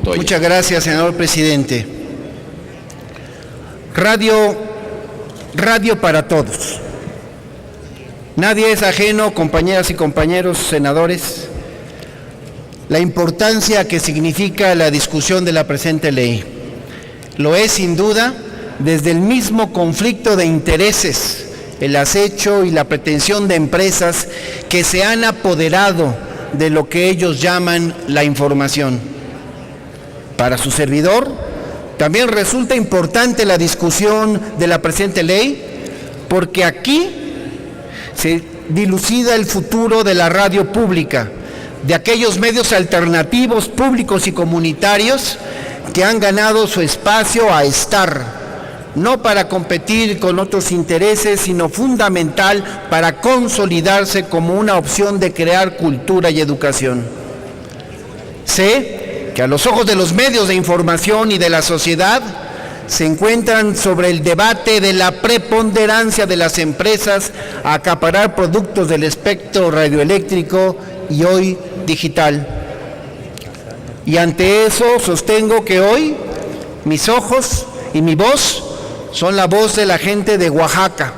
Muchas gracias, senador presidente. Radio para todos. Nadie es ajeno, compañeras y compañeros senadores, la importancia que significa la discusión de la presente ley. Lo es sin duda desde el mismo conflicto de intereses, el acecho y la pretensión de empresas que se han apoderado de lo que ellos llaman la información. Para su servidor, también resulta importante la discusión de la presente ley, porque aquí se dilucida el futuro de la radio pública, de aquellos medios alternativos, públicos y comunitarios que han ganado su espacio a estar, no para competir con otros intereses, sino fundamental para consolidarse como una opción de crear cultura y educación. Sé que a los ojos de los medios de información y de la sociedad se encuentran sobre el debate de la preponderancia de las empresas a acaparar productos del espectro radioeléctrico y hoy digital. Y ante eso sostengo que hoy mis ojos y mi voz son la voz de la gente de Oaxaca,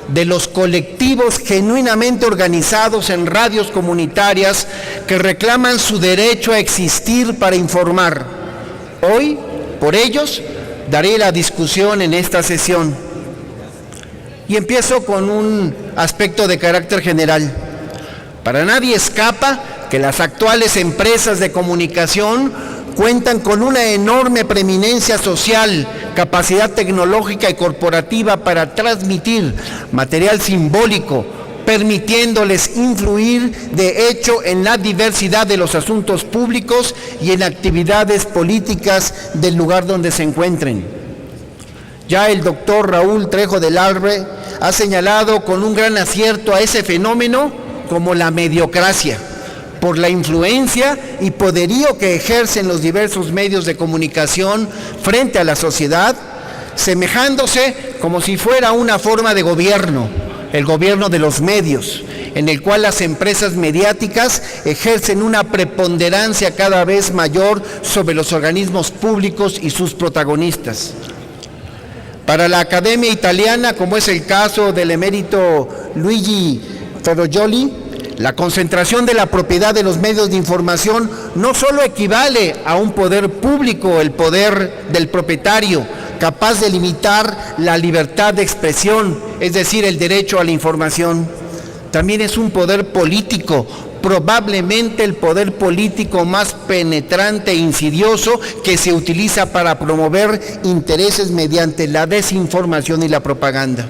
de los colectivos genuinamente organizados en radios comunitarias que reclaman su derecho a existir para informar. Hoy, por ellos, daré la discusión en esta sesión. Y empiezo con un aspecto de carácter general. Para nadie escapa que las actuales empresas de comunicación cuentan con una enorme preeminencia social, capacidad tecnológica y corporativa para transmitir material simbólico, permitiéndoles influir de hecho en la diversidad de los asuntos públicos y en actividades políticas del lugar donde se encuentren. Ya el doctor Raúl Trejo del Arbre ha señalado con un gran acierto a ese fenómeno como la mediocracia, por la influencia y poderío que ejercen los diversos medios de comunicación frente a la sociedad, semejándose como si fuera una forma de gobierno, el gobierno de los medios, en el cual las empresas mediáticas ejercen una preponderancia cada vez mayor sobre los organismos públicos y sus protagonistas. Para la Academia Italiana, como es el caso del emérito Luigi Ferrojoli, la concentración de la propiedad de los medios de información no solo equivale a un poder público, el poder del propietario, capaz de limitar la libertad de expresión, es decir, el derecho a la información. También es un poder político, probablemente el poder político más penetrante e insidioso que se utiliza para promover intereses mediante la desinformación y la propaganda.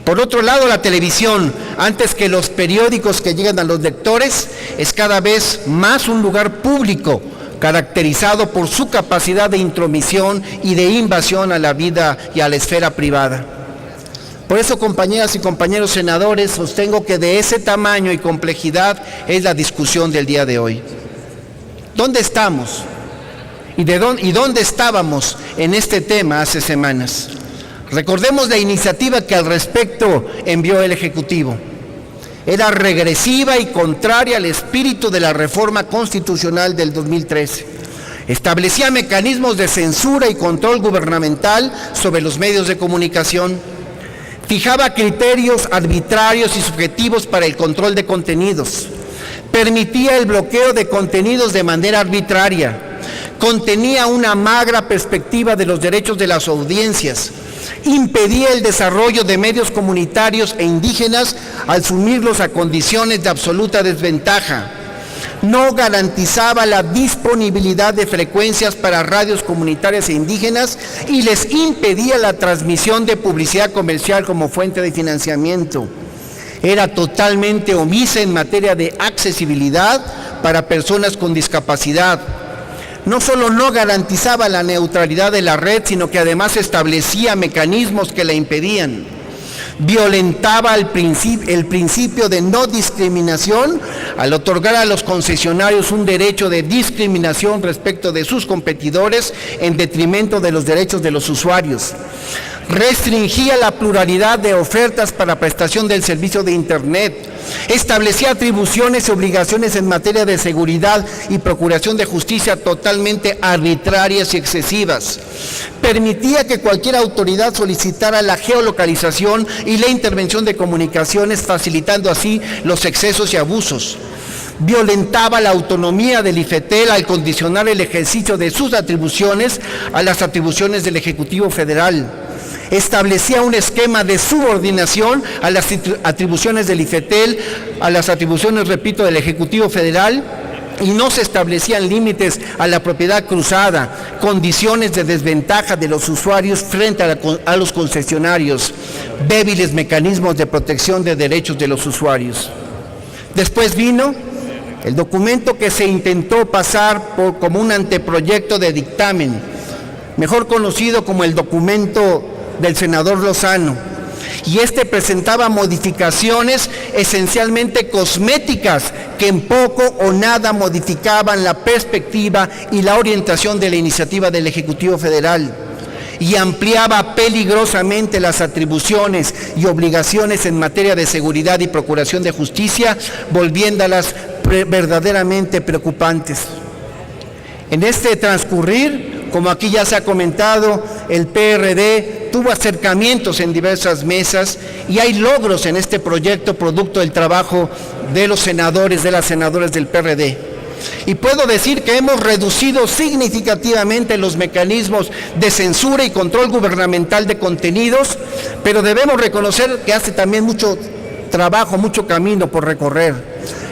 Por otro lado, la televisión, antes que los periódicos que llegan a los lectores, es cada vez más un lugar público, caracterizado por su capacidad de intromisión y de invasión a la vida y a la esfera privada. Por eso, compañeras y compañeros senadores, sostengo que de ese tamaño y complejidad es la discusión del día de hoy. ¿Dónde estamos? ¿Y dónde estábamos en este tema hace semanas? Recordemos la iniciativa que al respecto envió el Ejecutivo. Era regresiva y contraria al espíritu de la reforma constitucional del 2013. Establecía mecanismos de censura y control gubernamental sobre los medios de comunicación. Fijaba criterios arbitrarios y subjetivos para el control de contenidos. Permitía el bloqueo de contenidos de manera arbitraria. Contenía una magra perspectiva de los derechos de las audiencias. Impedía el desarrollo de medios comunitarios e indígenas al sumirlos a condiciones de absoluta desventaja. No garantizaba la disponibilidad de frecuencias para radios comunitarias e indígenas y les impedía la transmisión de publicidad comercial como fuente de financiamiento. Era totalmente omisa en materia de accesibilidad para personas con discapacidad. No solo no garantizaba la neutralidad de la red, sino que además establecía mecanismos que la impedían. Violentaba el principio de no discriminación al otorgar a los concesionarios un derecho de discriminación respecto de sus competidores en detrimento de los derechos de los usuarios. Restringía la pluralidad de ofertas para prestación del servicio de Internet. Establecía atribuciones y obligaciones en materia de seguridad y procuración de justicia totalmente arbitrarias y excesivas. Permitía que cualquier autoridad solicitara la geolocalización y la intervención de comunicaciones, facilitando así los excesos y abusos. Violentaba la autonomía del IFETEL al condicionar el ejercicio de sus atribuciones a las atribuciones del Ejecutivo Federal. Establecía un esquema de subordinación a las atribuciones del IFETEL, a las atribuciones, repito, del Ejecutivo Federal, y no se establecían límites a la propiedad cruzada, condiciones de desventaja de los usuarios frente a los concesionarios, débiles mecanismos de protección de derechos de los usuarios. Después vino el documento que se intentó pasar como un anteproyecto de dictamen, mejor conocido como el documento del senador Lozano, y este presentaba modificaciones esencialmente cosméticas que en poco o nada modificaban la perspectiva y la orientación de la iniciativa del Ejecutivo Federal, y ampliaba peligrosamente las atribuciones y obligaciones en materia de seguridad y procuración de justicia, volviéndolas verdaderamente preocupantes. En este transcurrir, como aquí ya se ha comentado, el PRD tuvo acercamientos en diversas mesas y hay logros en este proyecto producto del trabajo de los senadores, de las senadoras del PRD. Y puedo decir que hemos reducido significativamente los mecanismos de censura y control gubernamental de contenidos, pero debemos reconocer que hace también mucho trabajo, mucho camino por recorrer.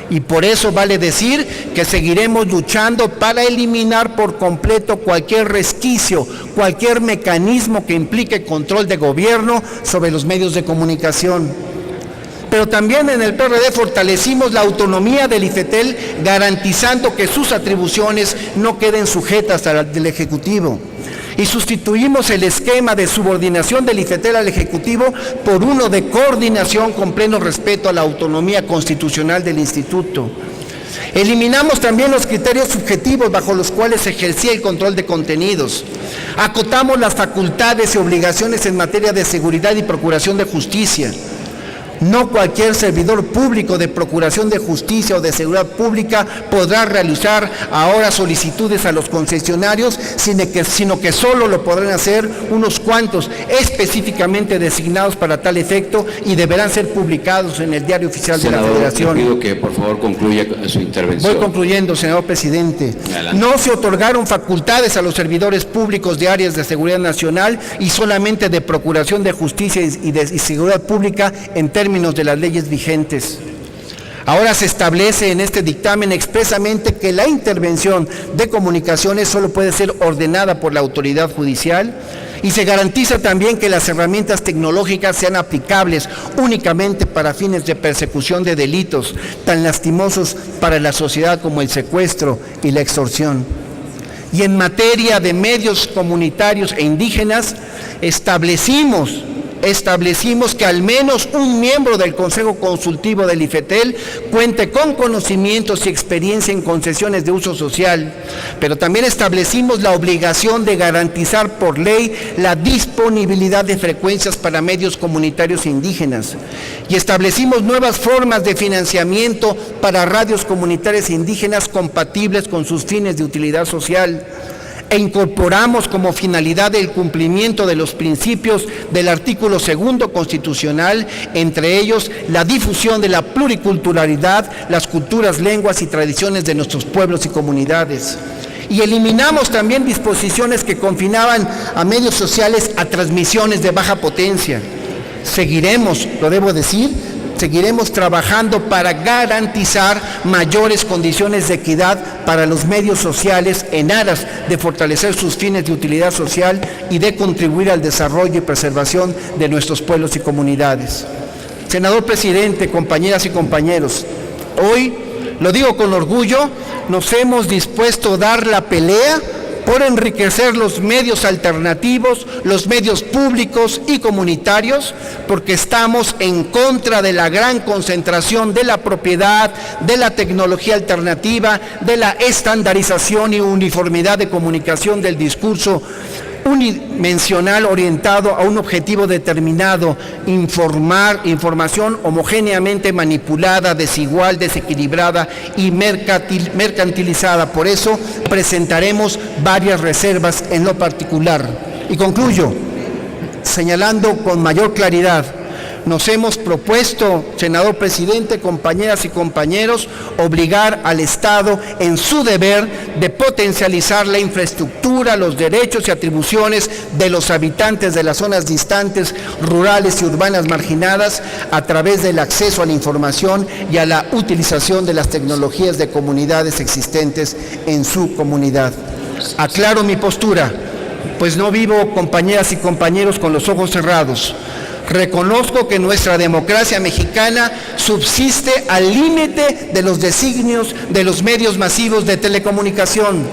Y por eso vale decir que seguiremos luchando para eliminar por completo cualquier resquicio, cualquier mecanismo que implique control de gobierno sobre los medios de comunicación. Pero también en el PRD fortalecimos la autonomía del IFETEL, garantizando que sus atribuciones no queden sujetas a las del Ejecutivo. Y sustituimos el esquema de subordinación del IFETEL al Ejecutivo por uno de coordinación con pleno respeto a la autonomía constitucional del Instituto. Eliminamos también los criterios subjetivos bajo los cuales se ejercía el control de contenidos. Acotamos las facultades y obligaciones en materia de seguridad y procuración de justicia. No cualquier servidor público de procuración de justicia o de seguridad pública podrá realizar ahora solicitudes a los concesionarios, sino que solo lo podrán hacer unos cuantos específicamente designados para tal efecto y deberán ser publicados en el Diario Oficial de la Federación. Le pido que por favor concluya su intervención. Voy concluyendo, senador presidente. Adelante. No se otorgaron facultades a los servidores públicos de áreas de seguridad nacional y solamente de procuración de justicia y seguridad pública en términos de las leyes vigentes. Ahora se establece en este dictamen expresamente que la intervención de comunicaciones solo puede ser ordenada por la autoridad judicial y se garantiza también que las herramientas tecnológicas sean aplicables únicamente para fines de persecución de delitos tan lastimosos para la sociedad como el secuestro y la extorsión. Y en materia de medios comunitarios e indígenas, establecimos que al menos un miembro del Consejo Consultivo del IFETEL cuente con conocimientos y experiencia en concesiones de uso social, pero también establecimos la obligación de garantizar por ley la disponibilidad de frecuencias para medios comunitarios indígenas y establecimos nuevas formas de financiamiento para radios comunitarias indígenas compatibles con sus fines de utilidad social. E incorporamos como finalidad el cumplimiento de los principios del artículo 2 constitucional, entre ellos la difusión de la pluriculturalidad, las culturas, lenguas y tradiciones de nuestros pueblos y comunidades. Y eliminamos también disposiciones que confinaban a medios sociales a transmisiones de baja potencia. Seguiremos, lo debo decir, seguiremos trabajando para garantizar mayores condiciones de equidad para los medios sociales en aras de fortalecer sus fines de utilidad social y de contribuir al desarrollo y preservación de nuestros pueblos y comunidades. Senador presidente, compañeras y compañeros, hoy, lo digo con orgullo, nos hemos dispuesto a dar la pelea por enriquecer los medios alternativos, los medios públicos y comunitarios, porque estamos en contra de la gran concentración de la propiedad, de la tecnología alternativa, de la estandarización y uniformidad de comunicación del discurso unidimensional orientado a un objetivo determinado, información homogéneamente manipulada, desigual, desequilibrada y mercantilizada. Por eso presentaremos varias reservas en lo particular. Y concluyo señalando con mayor claridad: nos hemos propuesto, senador presidente, compañeras y compañeros, obligar al Estado en su deber de potencializar la infraestructura, los derechos y atribuciones de los habitantes de las zonas distantes, rurales y urbanas marginadas a través del acceso a la información y a la utilización de las tecnologías de comunidades existentes en su comunidad. Aclaro mi postura, pues no vivo, compañeras y compañeros, con los ojos cerrados. Reconozco que nuestra democracia mexicana subsiste al límite de los designios de los medios masivos de telecomunicación.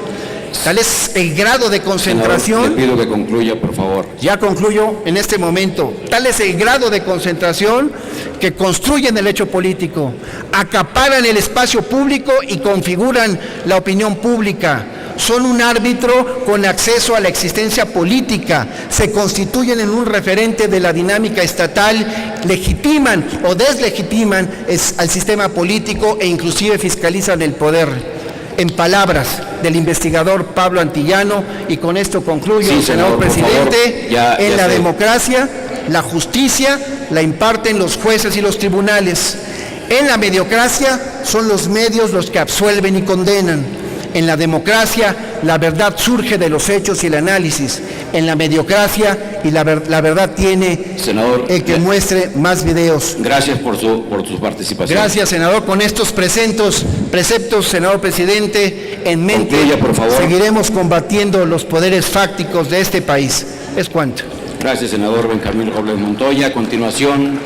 Tal es el grado de concentración. Senador, le pido que concluya, por favor. Ya concluyo en este momento. Tal es el grado de concentración que construyen el hecho político, acaparan el espacio público y configuran la opinión pública. Son un árbitro con acceso a la existencia política, se constituyen en un referente de la dinámica estatal, legitiman o deslegitiman al sistema político e inclusive fiscalizan el poder. En palabras del investigador Pablo Antillano, y con esto concluyo, Sí, senador presidente, en la sé. democracia, la justicia la imparten los jueces y los tribunales. En la mediocracia son los medios los que absuelven y condenan. En la democracia, la verdad surge de los hechos y el análisis. En la mediocracia, y la verdad tiene Senador, el que muestre más videos. gracias por su participación. Gracias, senador. Con estos preceptos, senador presidente, en mente, Concluya, por favor. seguiremos combatiendo los poderes fácticos de este país. Es cuanto. Gracias, senador Benjamín Robles Montoya. A continuación,